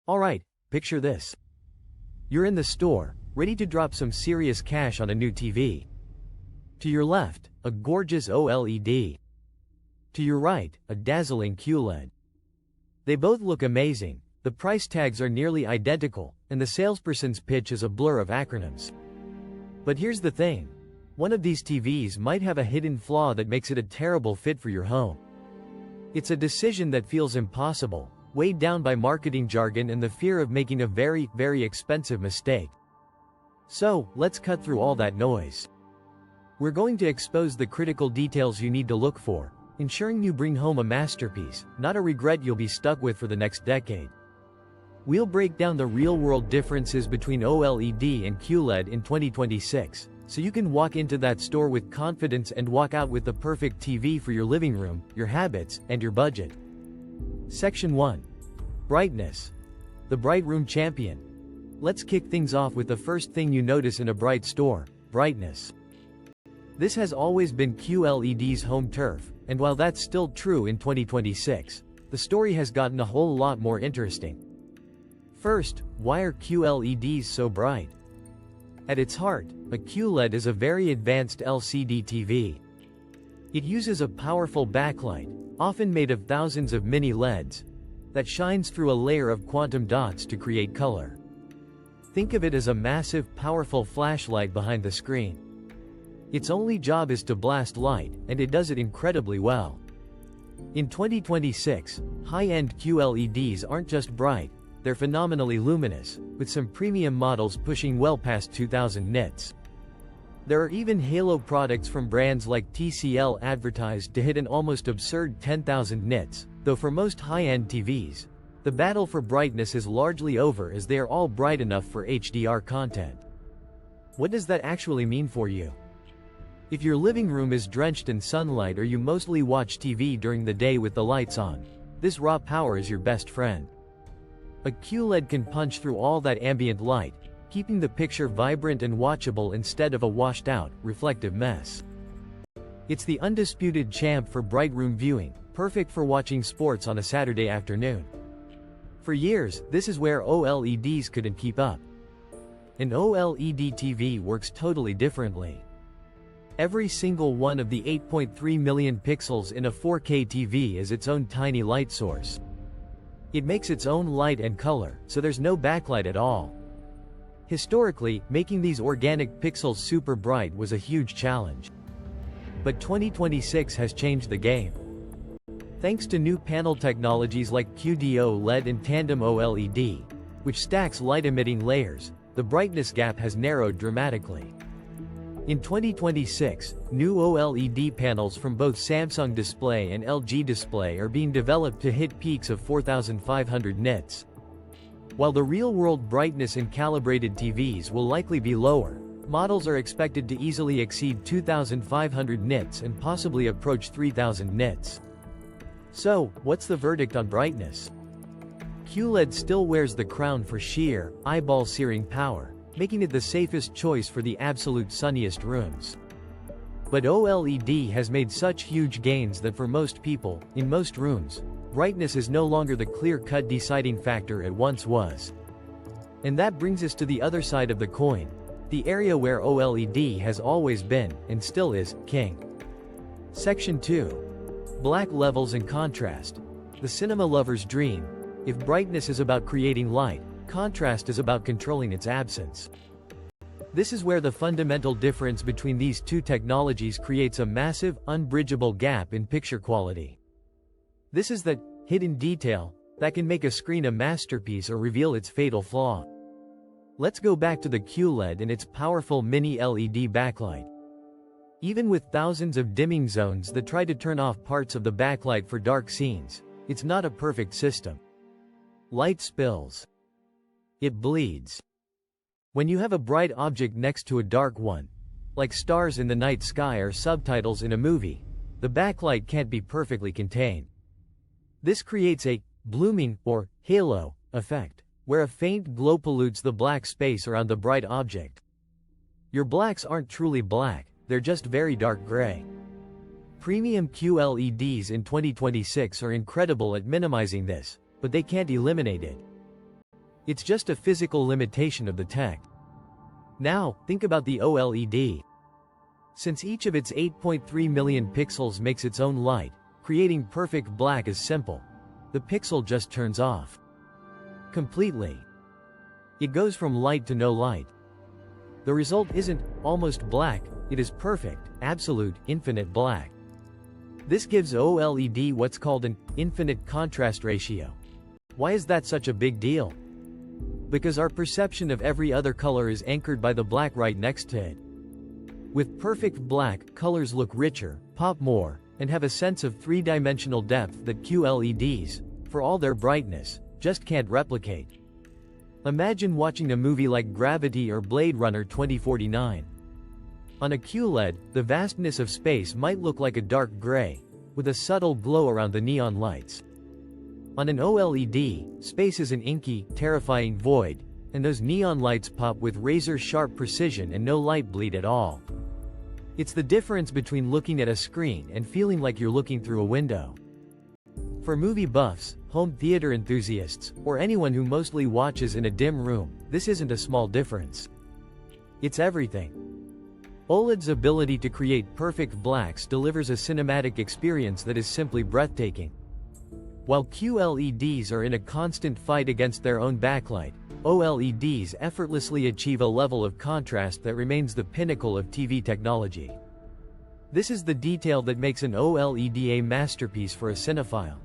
Alright, picture this. You're in the store, ready to drop some serious cash on a new TV. To your left, a gorgeous OLED. To your right, a dazzling QLED. They both look amazing, the price tags are nearly identical, and the salesperson's pitch is a blur of acronyms. But here's the thing. One of these TVs might have a hidden flaw that makes it a terrible fit for your home. It's a decision that feels impossible, weighed down by marketing jargon and the fear of making a very, very expensive mistake. So, let's cut through all that noise. We're going to expose the critical details you need to look for, ensuring you bring home a masterpiece, not a regret you'll be stuck with for the next decade. We'll break down the real-world differences between OLED and QLED in 2026, so you can walk into that store with confidence and walk out with the perfect TV for your living room, your habits, and your budget. Section 1. Brightness. The bright room champion. Let's kick things off with the first thing you notice in a bright store: brightness. This has always been QLED's home turf, and while that's still true in 2026, the story has gotten a whole lot more interesting. First, why are QLEDs so bright? At its heart, a QLED is a very advanced LCD TV. It uses a powerful backlight, often made of thousands of mini LEDs, that shines through a layer of quantum dots to create color. Think of it as a massive, powerful flashlight behind the screen. Its only job is to blast light, and it does it incredibly well. In 2026, high-end QLEDs aren't just bright, they're phenomenally luminous, with some premium models pushing well past 2000 nits. There are even halo products from brands like TCL advertised to hit an almost absurd 10,000 nits, though for most high-end TVs, the battle for brightness is largely over as they are all bright enough for HDR content. What does that actually mean for you? If your living room is drenched in sunlight or you mostly watch TV during the day with the lights on, this raw power is your best friend. A QLED can punch through all that ambient light, keeping the picture vibrant and watchable instead of a washed-out, reflective mess. It's the undisputed champ for bright room viewing, perfect for watching sports on a Saturday afternoon. For years, this is where OLEDs couldn't keep up. An OLED TV works totally differently. Every single one of the 8.3 million pixels in a 4K TV is its own tiny light source. It makes its own light and color, so there's no backlight at all. Historically, making these organic pixels super bright was a huge challenge. But 2026 has changed the game. Thanks to new panel technologies like qled and tandem OLED, which stacks light-emitting layers, the brightness gap has narrowed dramatically. In 2026, new OLED panels from both Samsung Display and LG Display are being developed to hit peaks of 4500 nits. While the real-world brightness in calibrated TVs will likely be lower, models are expected to easily exceed 2500 nits and possibly approach 3000 nits. So, what's the verdict on brightness? QLED still wears the crown for sheer, eyeball-searing power, making it the safest choice for the absolute sunniest rooms. But OLED has made such huge gains that for most people, in most rooms, brightness is no longer the clear-cut deciding factor it once was. And that brings us to the other side of the coin, the area where OLED has always been, and still is, king. Section 2. Black levels and contrast. The cinema lover's dream. If brightness is about creating light, contrast is about controlling its absence. This is where the fundamental difference between these two technologies creates a massive, unbridgeable gap in picture quality. This is the hidden detail that can make a screen a masterpiece or reveal its fatal flaw. Let's go back to the QLED and its powerful mini LED backlight. Even with thousands of dimming zones that try to turn off parts of the backlight for dark scenes, it's not a perfect system. Light spills. It bleeds. When you have a bright object next to a dark one, like stars in the night sky or subtitles in a movie, the backlight can't be perfectly contained. This creates a blooming, or halo, effect, where a faint glow pollutes the black space around the bright object. Your blacks aren't truly black, they're just very dark gray. Premium QLEDs in 2026 are incredible at minimizing this, but they can't eliminate it. It's just a physical limitation of the tech. Now, think about the OLED. Since each of its 8.3 million pixels makes its own light, creating perfect black is simple. The pixel just turns off. Completely. It goes from light to no light. The result isn't almost black, it is perfect, absolute, infinite black. This gives OLED what's called an infinite contrast ratio. Why is that such a big deal? Because our perception of every other color is anchored by the black right next to it. With perfect black, colors look richer, pop more, and have a sense of three-dimensional depth that QLEDs, for all their brightness, just can't replicate. Imagine watching a movie like Gravity or Blade Runner 2049. On a QLED, the vastness of space might look like a dark gray, with a subtle glow around the neon lights. On an OLED, space is an inky, terrifying void, and those neon lights pop with razor-sharp precision and no light bleed at all. It's the difference between looking at a screen and feeling like you're looking through a window. For movie buffs, home theater enthusiasts, or anyone who mostly watches in a dim room, this isn't a small difference. It's everything. OLED's ability to create perfect blacks delivers a cinematic experience that is simply breathtaking. While QLEDs are in a constant fight against their own backlight, OLEDs effortlessly achieve a level of contrast that remains the pinnacle of TV technology. This is the detail that makes an OLED a masterpiece for a cinephile.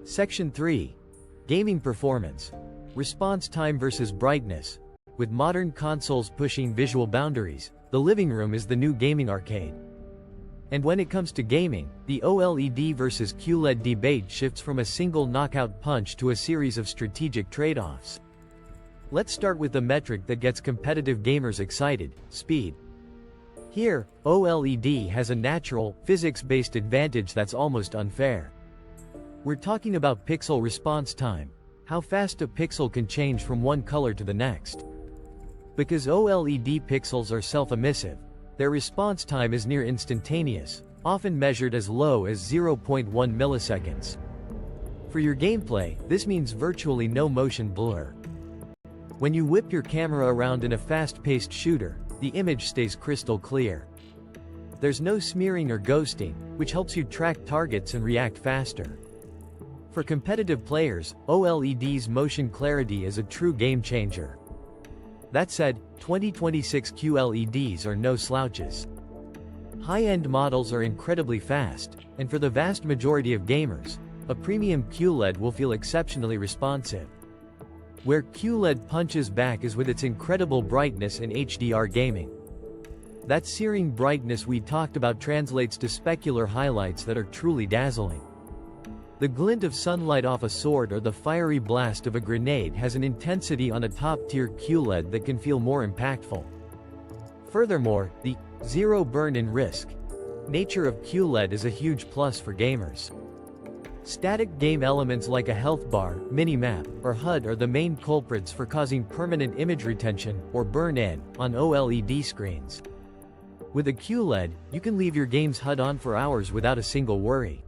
Section 3. Gaming performance. Response time versus brightness. With modern consoles pushing visual boundaries, the living room is the new gaming arcade. And when it comes to gaming, the OLED versus QLED debate shifts from a single knockout punch to a series of strategic trade-offs. Let's start with the metric that gets competitive gamers excited: speed. Here, OLED has a natural, physics-based advantage that's almost unfair. We're talking about pixel response time, how fast a pixel can change from one color to the next. Because OLED pixels are self-emissive, their response time is near instantaneous, often measured as low as 0.1 milliseconds. For your gameplay, this means virtually no motion blur. When you whip your camera around in a fast-paced shooter, the image stays crystal clear. There's no smearing or ghosting, which helps you track targets and react faster. For competitive players, OLED's motion clarity is a true game changer. That said, 2026 QLEDs are no slouches. High-end models are incredibly fast, and for the vast majority of gamers, a premium QLED will feel exceptionally responsive. Where QLED punches back is with its incredible brightness in HDR gaming. That searing brightness we talked about translates to specular highlights that are truly dazzling. The glint of sunlight off a sword or the fiery blast of a grenade has an intensity on a top-tier QLED that can feel more impactful. Furthermore, the zero burn-in risk nature of QLED is a huge plus for gamers. Static game elements like a health bar, mini-map, or HUD are the main culprits for causing permanent image retention, or burn-in, on OLED screens. With a QLED, you can leave your game's HUD on for hours without a single worry.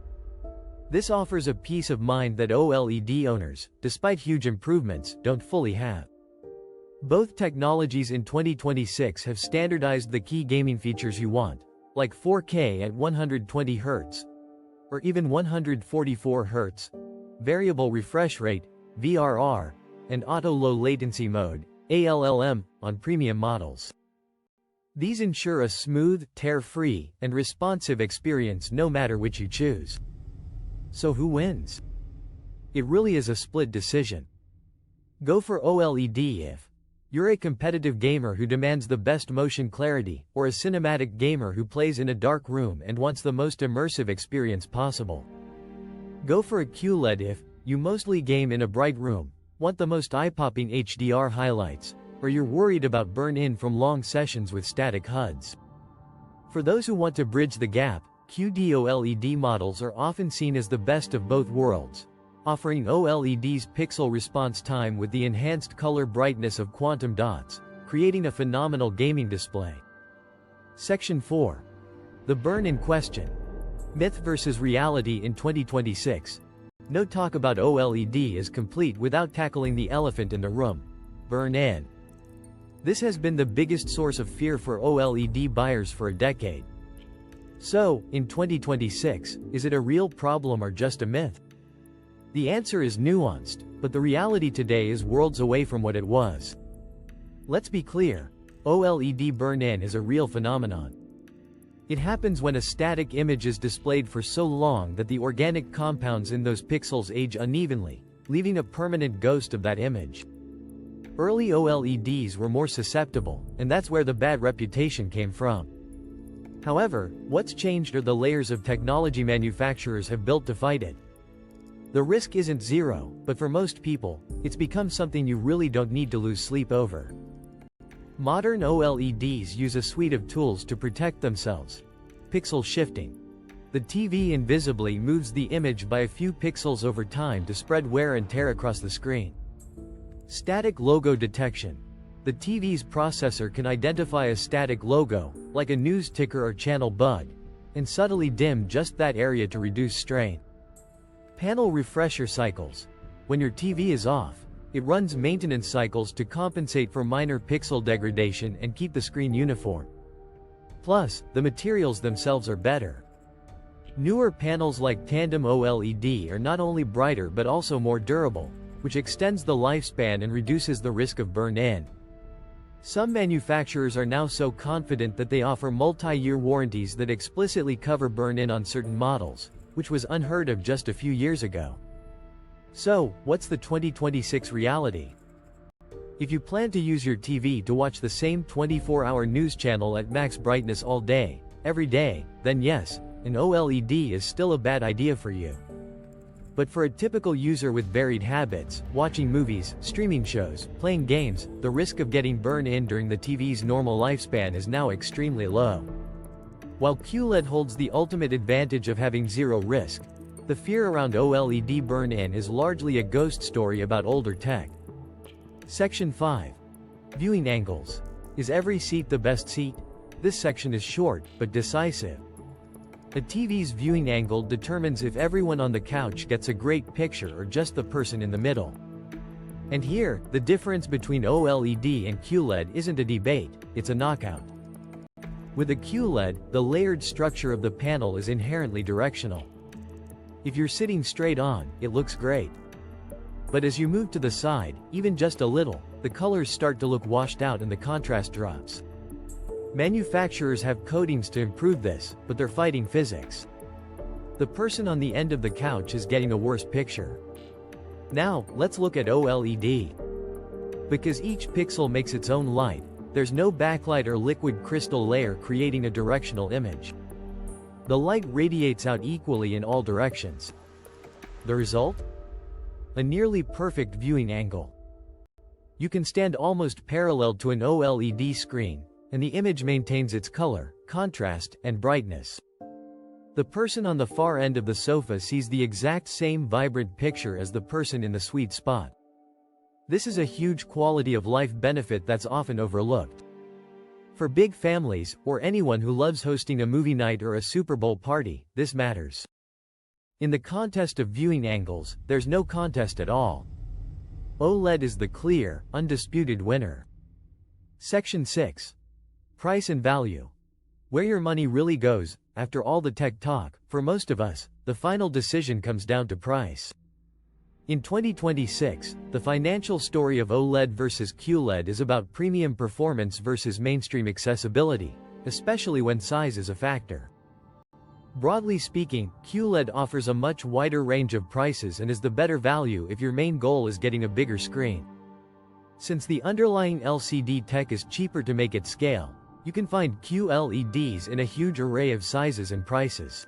This offers a peace of mind that OLED owners, despite huge improvements, don't fully have. Both technologies in 2026 have standardized the key gaming features you want, like 4K at 120 Hz, or even 144 Hz, variable refresh rate, VRR, and auto low latency mode, ALLM, on premium models. These ensure a smooth, tear-free, and responsive experience no matter which you choose. So who wins? It really is a split decision. Go for OLED if you're a competitive gamer who demands the best motion clarity, or a cinematic gamer who plays in a dark room and wants the most immersive experience possible. Go for a QLED if you mostly game in a bright room, want the most eye-popping HDR highlights, or you're worried about burn-in from long sessions with static HUDs. For those who want to bridge the gap, QD-OLED models are often seen as the best of both worlds, offering OLED's pixel response time with the enhanced color brightness of quantum dots, creating a phenomenal gaming display. Section 4. The burn-in question. Myth versus reality in 2026. No talk about OLED is complete without tackling the elephant in the room: burn-in. This has been the biggest source of fear for OLED buyers for a decade. So, in 2026, is it a real problem or just a myth? The answer is nuanced, but the reality today is worlds away from what it was. Let's be clear: OLED burn-in is a real phenomenon. It happens when a static image is displayed for so long that the organic compounds in those pixels age unevenly, leaving a permanent ghost of that image. Early OLEDs were more susceptible, and that's where the bad reputation came from. However, what's changed are the layers of technology manufacturers have built to fight it. The risk isn't zero, but for most people, it's become something you really don't need to lose sleep over. Modern OLEDs use a suite of tools to protect themselves. Pixel shifting. The TV invisibly moves the image by a few pixels over time to spread wear and tear across the screen. Static logo detection. The TV's processor can identify a static logo, like a news ticker or channel bug, and subtly dim just that area to reduce strain. Panel refresher cycles. When your TV is off, it runs maintenance cycles to compensate for minor pixel degradation and keep the screen uniform. Plus, the materials themselves are better. Newer panels like tandem OLED are not only brighter but also more durable, which extends the lifespan and reduces the risk of burn-in. Some manufacturers are now so confident that they offer multi-year warranties that explicitly cover burn-in on certain models, which was unheard of just a few years ago. So, what's the 2026 reality? If you plan to use your TV to watch the same 24-hour news channel at max brightness all day, every day, then yes, an OLED is still a bad idea for you. But for a typical user with varied habits, watching movies, streaming shows, playing games, the risk of getting burn-in during the TV's normal lifespan is now extremely low. While QLED holds the ultimate advantage of having zero risk, the fear around OLED burn-in is largely a ghost story about older tech. Section 5. Viewing angles. Is every seat the best seat? This section is short, but decisive. A TV's viewing angle determines if everyone on the couch gets a great picture or just the person in the middle. And here, the difference between OLED and QLED isn't a debate, it's a knockout. With a QLED, the layered structure of the panel is inherently directional. If you're sitting straight on, it looks great. But as you move to the side, even just a little, the colors start to look washed out and the contrast drops. Manufacturers have coatings to improve this, but they're fighting physics. The person on the end of the couch is getting a worse picture. Now, let's look at OLED. Because each pixel makes its own light, there's no backlight or liquid crystal layer creating a directional image. The light radiates out equally in all directions. The result? A nearly perfect viewing angle. You can stand almost parallel to an OLED screen, and the image maintains its color, contrast, and brightness. The person on the far end of the sofa sees the exact same vibrant picture as the person in the sweet spot. This is a huge quality of life benefit that's often overlooked. For big families, or anyone who loves hosting a movie night or a Super Bowl party, this matters. In the contest of viewing angles, there's no contest at all. OLED is the clear, undisputed winner. Section 6. Price and value. Where your money really goes, after all the tech talk, for most of us, the final decision comes down to price. In 2026, the financial story of OLED versus QLED is about premium performance versus mainstream accessibility, especially when size is a factor. Broadly speaking, QLED offers a much wider range of prices and is the better value if your main goal is getting a bigger screen. Since the underlying LCD tech is cheaper to make at scale, you can find QLEDs in a huge array of sizes and prices.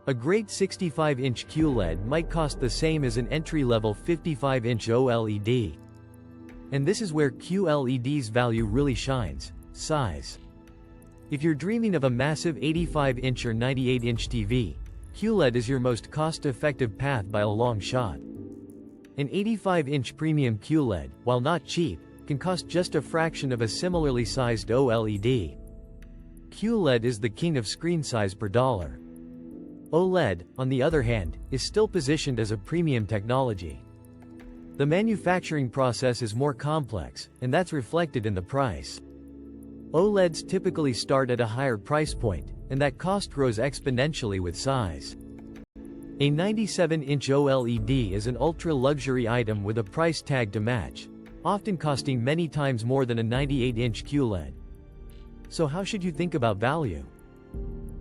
A great 65-inch QLED might cost the same as an entry-level 55-inch OLED. And this is where QLED's value really shines: size. If you're dreaming of a massive 85-inch or 98-inch TV, QLED is your most cost-effective path by a long shot. An 85-inch premium QLED, while not cheap, can cost just a fraction of a similarly sized OLED. QLED is the king of screen size per dollar. OLED, on the other hand, is still positioned as a premium technology. The manufacturing process is more complex, and that's reflected in the price. OLEDs typically start at a higher price point, and that cost grows exponentially with size. A 97-inch OLED is an ultra-luxury item with a price tag to match, often costing many times more than a 98-inch QLED. So how should you think about value?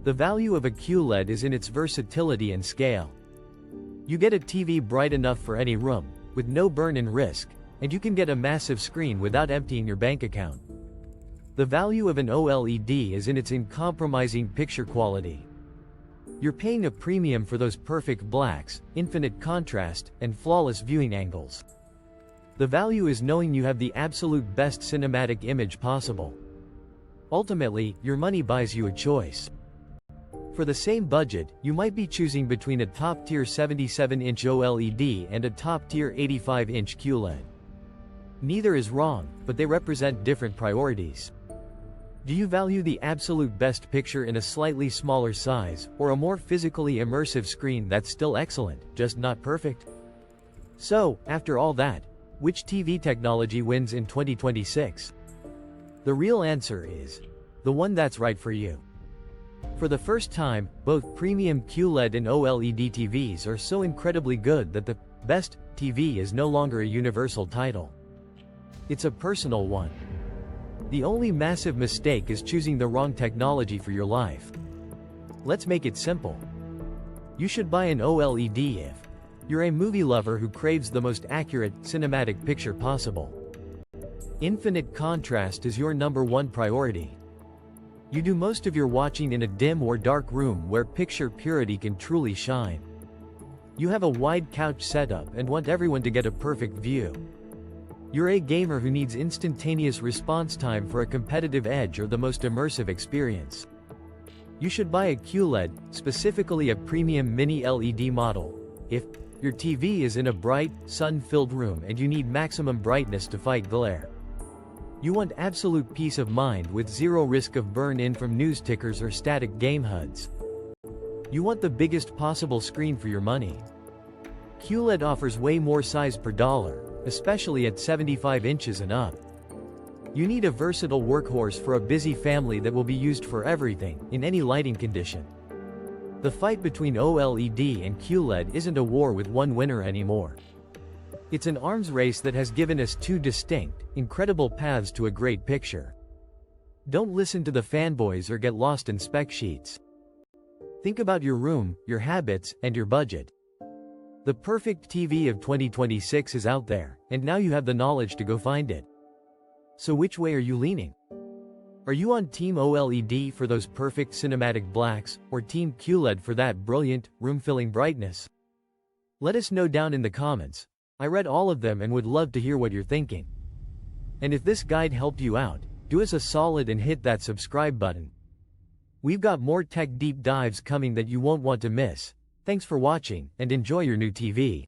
The value of a QLED is in its versatility and scale. You get a TV bright enough for any room, with no burn-in risk, and you can get a massive screen without emptying your bank account. The value of an OLED is in its uncompromising picture quality. You're paying a premium for those perfect blacks, infinite contrast, and flawless viewing angles. The value is knowing you have the absolute best cinematic image possible. Ultimately, your money buys you a choice. For the same budget, you might be choosing between a top-tier 77-inch OLED and a top-tier 85-inch QLED. Neither is wrong, but they represent different priorities. Do you value the absolute best picture in a slightly smaller size, or a more physically immersive screen that's still excellent, just not perfect? So, after all that, which TV technology wins in 2026? The real answer is the one that's right for you. For the first time, both premium QLED and OLED TVs are so incredibly good that the best TV is no longer a universal title. It's a personal one. The only massive mistake is choosing the wrong technology for your life. Let's make it simple. You should buy an OLED if you're a movie lover who craves the most accurate, cinematic picture possible. Infinite contrast is your #1 priority. You do most of your watching in a dim or dark room where picture purity can truly shine. You have a wide couch setup and want everyone to get a perfect view. You're a gamer who needs instantaneous response time for a competitive edge or the most immersive experience. You should buy a QLED, specifically a premium mini LED model, if your TV is in a bright, sun-filled room and you need maximum brightness to fight glare. You want absolute peace of mind with zero risk of burn-in from news tickers or static game HUDs. You want the biggest possible screen for your money. QLED offers way more size per dollar, especially at 75 inches and up. You need a versatile workhorse for a busy family that will be used for everything, in any lighting condition. The fight between OLED and QLED isn't a war with one winner anymore. It's an arms race that has given us two distinct, incredible paths to a great picture. Don't listen to the fanboys or get lost in spec sheets. Think about your room, your habits, and your budget. The perfect TV of 2026 is out there, and now you have the knowledge to go find it. So which way are you leaning? Are you on Team OLED for those perfect cinematic blacks, or Team QLED for that brilliant, room-filling brightness? Let us know down in the comments. I read all of them and would love to hear what you're thinking. And if this guide helped you out, do us a solid and hit that subscribe button. We've got more tech deep dives coming that you won't want to miss. Thanks for watching, and enjoy your new TV.